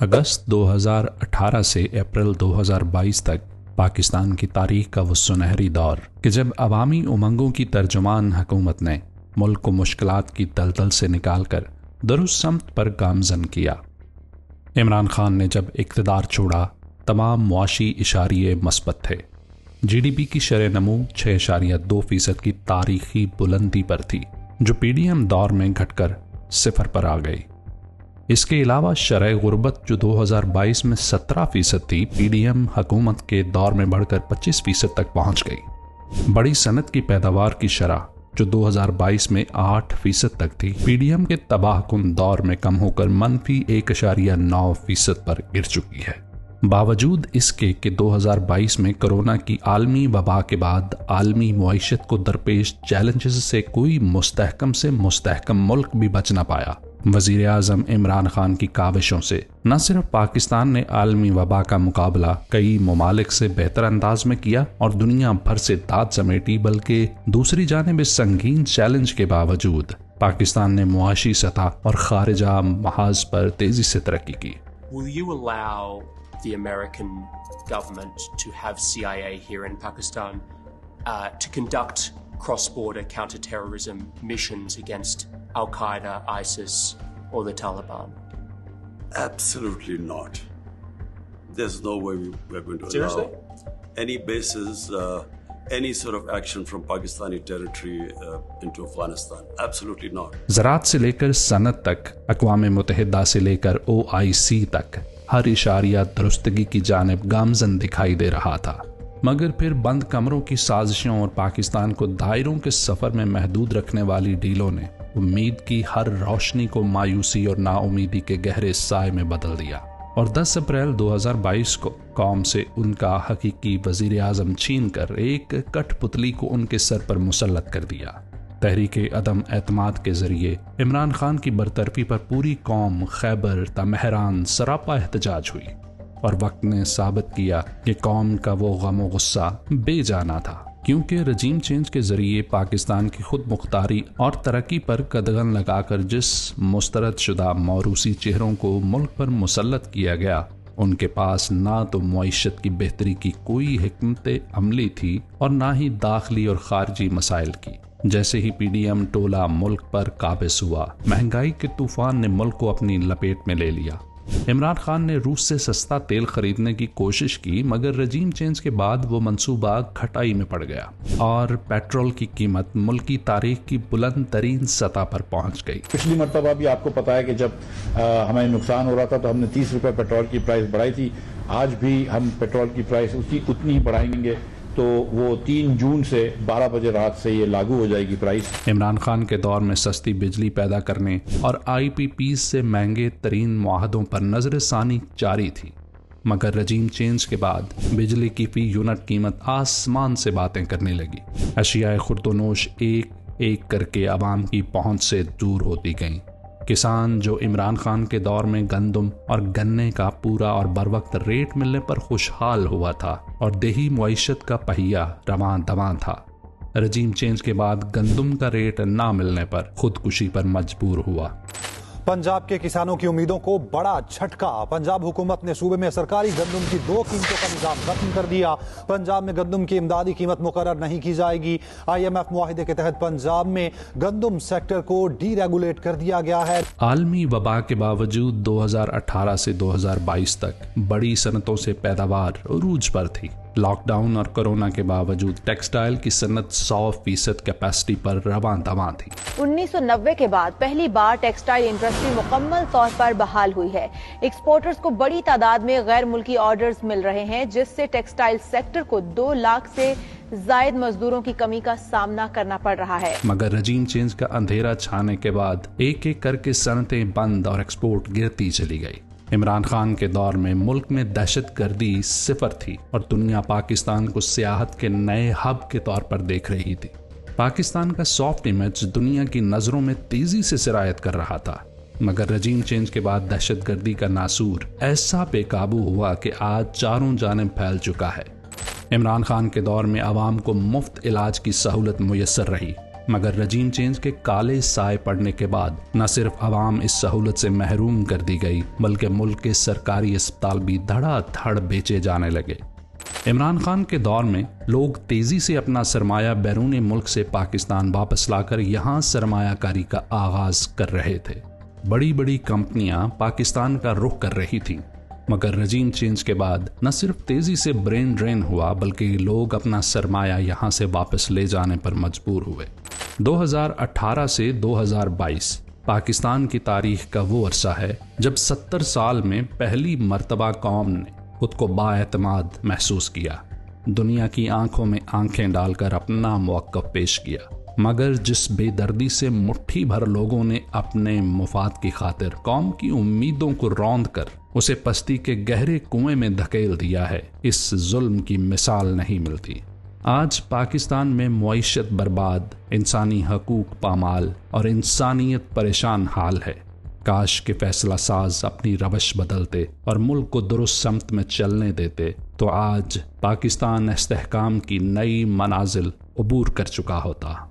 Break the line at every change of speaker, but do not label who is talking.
अगस्त 2018 से अप्रैल 2022 तक पाकिस्तान की तारीख का वो सुनहरी दौर कि जब अवामी उमंगों की तर्जुमान हुकूमत ने मुल्क को मुश्किलात की दलदल से निकालकर दुरुस्त समत पर गामजन किया। इमरान खान ने जब इक़्तिदार छोड़ा, तमाम मुआशी इशारिये मस्बत थे। GDP की शरह नमू 6.2% की तारीखी बुलंदी पर थी, जो PDM दौर में घटकर 0 पर आ गई। इसके अलावा शरह गुर्बत जो 2022 में 17% थी, PDM हुकूमत के दौर में बढ़कर 25% तक पहुंच गई। बड़ी सनत की पैदावार की शरह जो 2022 में 8% तक थी, PDM के तबाहकुन दौर में कम होकर -1.9% पर गिर चुकी है। बावजूद इसके कि 2022 में कोरोना की आलमी वबा के बाद आलमी मुआइशत को दरपेश चैलेंजेस से कोई मुस्तहकम से मुस्तहकम मुल्क भी बच न पाया। वज़ीर आज़म इमरान खान की काविशों से न सिर्फ पाकिस्तान ने आलमी वबा का मुकाबला कई ममालिक से बेहतर अंदाज में किया और दुनिया भर से दाद समेटी, बल्कि दूसरी जानिब इस संगीन चैलेंज के बावजूद पाकिस्तान ने मुआशी सतह और खारिजा महाज पर तेजी से तरक्की की।
Will you allow the American government to have CIA here in Pakistan to conduct cross-border counter-terrorism missions against Al-Qaeda, ISIS, or the Taliban?
Absolutely not. There's no way we're going to
Seriously?
allow any bases, any sort of action from Pakistani territory into Afghanistan. Absolutely not.
ज़राअत से लेकर सनत तक, अक़वाम मुत्तहिदा से लेकर OIC तक हर इशारिया दुरुस्तगी की जानिब गामजन दिखाई दे रहा था, मगर फिर बंद कमरों की साजिशों और पाकिस्तान को दायरों के सफ़र में महदूद रखने वाली डीलों ने उम्मीद की हर रोशनी को मायूसी और नाउमीदी के गहरे साए में बदल दिया और 10 अप्रैल 2022 को कौम से उनका हकीकी वज़ीर आज़म छीन कर एक कठपुतली को उनके सर पर मुसल्लत कर दिया। तहरीक अदम एतमाद के जरिए इमरान खान की बरतरफी पर पूरी कौम खैबर तमहरान सरापा एहतजाज हुई और वक्त ने साबित किया कि कौम का वो गम व गुस्सा बेजाना था, क्योंकि रजीम चेंज के जरिए पाकिस्तान की खुद मुख्तारी और तरक्की पर कदगन लगाकर जिस मुस्तरद शुदा मौरूसी चेहरों को मुल्क पर मुसल्लत किया गया, उनके पास ना तो मुआइशत की बेहतरी की कोई हिकमत अमली थी और ना ही दाखिली और खारजी मसाइल की। जैसे ही PDM टोला मुल्क पर काबिज हुआ, महंगाई के तूफान ने मुल्क को अपनी लपेट में ले लिया। इमरान खान ने रूस से सस्ता तेल खरीदने की कोशिश की, मगर रजीम चेंज के बाद वो मंसूबा खटाई में पड़ गया और पेट्रोल की कीमत मुल्क की तारीख की बुलंद तरीन सतह पर पहुंच गई।
पिछली मरतबा भी आपको पता है कि जब हमें नुकसान हो रहा था तो हमने 30 रुपए पेट्रोल की प्राइस बढ़ाई थी। आज भी हम पेट्रोल की प्राइस उतनी ही बढ़ाएंगे, तो वो 3 जून से 12 बजे रात से ये लागू हो जाएगी प्राइस।
इमरान खान के दौर में सस्ती बिजली पैदा करने और IPPs से महंगे तरीन मुआहदों पर नजर सानी जारी थी, मगर रजीम चेंज के बाद बिजली की फी यूनिट कीमत आसमान से बातें करने लगी। अशियाए खुर्दोनोश एक एक करके आवाम की पहुंच से दूर होती गईं। किसान जो इमरान खान के दौर में गंदम और गन्ने का पूरा और बरवक्त रेट मिलने पर खुशहाल हुआ था और देही मुआइशत का पहिया रवां दवां था, रजीम चेंज के बाद गंदम का रेट ना मिलने पर खुदकुशी पर मजबूर हुआ।
पंजाब के किसानों की उम्मीदों को बड़ा झटका। पंजाब हुकूमत ने सूबे में सरकारी गंदम की 2 कीमतों का निजाम खत्म कर दिया। पंजाब में गंदम की इमदादी कीमत मुकर्रर नहीं की जाएगी। IMF मुआहिदे के तहत पंजाब में गंदम सेक्टर को डीरेगुलेट कर दिया गया है।
आलमी वबा के बावजूद 2018 से 2022 तक बड़ी सनतों से पैदावार उरूज पर थी। लॉकडाउन और कोरोना के बावजूद टेक्सटाइल की सनत 100% कैपेसिटी पर रवां दवां थी।
1990 के बाद पहली बार टेक्सटाइल इंडस्ट्री मुकम्मल तौर पर बहाल हुई है। एक्सपोर्टर्स को बड़ी तादाद में गैर मुल्की ऑर्डर्स मिल रहे हैं, जिससे टेक्सटाइल सेक्टर को 2 लाख से जायद मजदूरों की कमी का सामना करना पड़ रहा है। मगर
रजीम चेंज का अंधेरा छाने के बाद एक एक करके सनतें बंद और एक्सपोर्ट गिरती चली गई। इमरान खान के दौर में मुल्क में दहशतगर्दी 0 थी और दुनिया पाकिस्तान को सियाहत के नए हब के तौर पर देख रही थी। पाकिस्तान का सॉफ्ट इमेज दुनिया की नजरों में तेजी से सिरायत कर रहा था, मगर रजीम चेंज के बाद दहशतगर्दी का नासूर ऐसा बेकाबू हुआ कि आज चारों जानिब फैल चुका है। इमरान खान के दौर में आवाम को मुफ्त इलाज की सहूलत मुयस्सर रही, मगर रजीम चेंज के काले साए पड़ने के बाद न सिर्फ आवाम इस सहूलत से महरूम कर दी गई, बल्कि मुल्क के सरकारी अस्पताल भी धड़ाधड़ बेचे जाने लगे। इमरान खान के दौर में लोग तेजी से अपना सरमाया बैरून मुल्क से पाकिस्तान वापस लाकर यहाँ सरमायाकारी का आगाज कर रहे थे। बड़ी बड़ी कंपनियां पाकिस्तान का रुख कर रही थीं, मगर रजीम चेंज के बाद न सिर्फ तेजी से ब्रेन ड्रेन हुआ, बल्कि लोग अपना सरमाया यहाँ से वापस ले जाने पर मजबूर हुए। 2018 से 2022 पाकिस्तान की तारीख का वो अरसा है जब 70 साल में पहली मर्तबा कौम ने खुद को बाएतमाद महसूस किया, दुनिया की आंखों में आंखें डालकर अपना मौक़िफ़ पेश किया। मगर जिस बेदर्दी से मुट्ठी भर लोगों ने अपने मुफाद की खातिर कौम की उम्मीदों को रौंद कर उसे पस्ती के गहरे कुएं में धकेल दिया है, इस जुल्म की मिसाल नहीं मिलती। आज पाकिस्तान में मुईशत बर्बाद, इंसानी हकूक पामाल और इंसानियत परेशान हाल है। काश के फैसला साज अपनी रवश बदलते और मुल्क को दुरुस्त समत में चलने देते, तो आज पाकिस्तान इस्तेहकाम की नई मनाजिल अबूर कर चुका होता।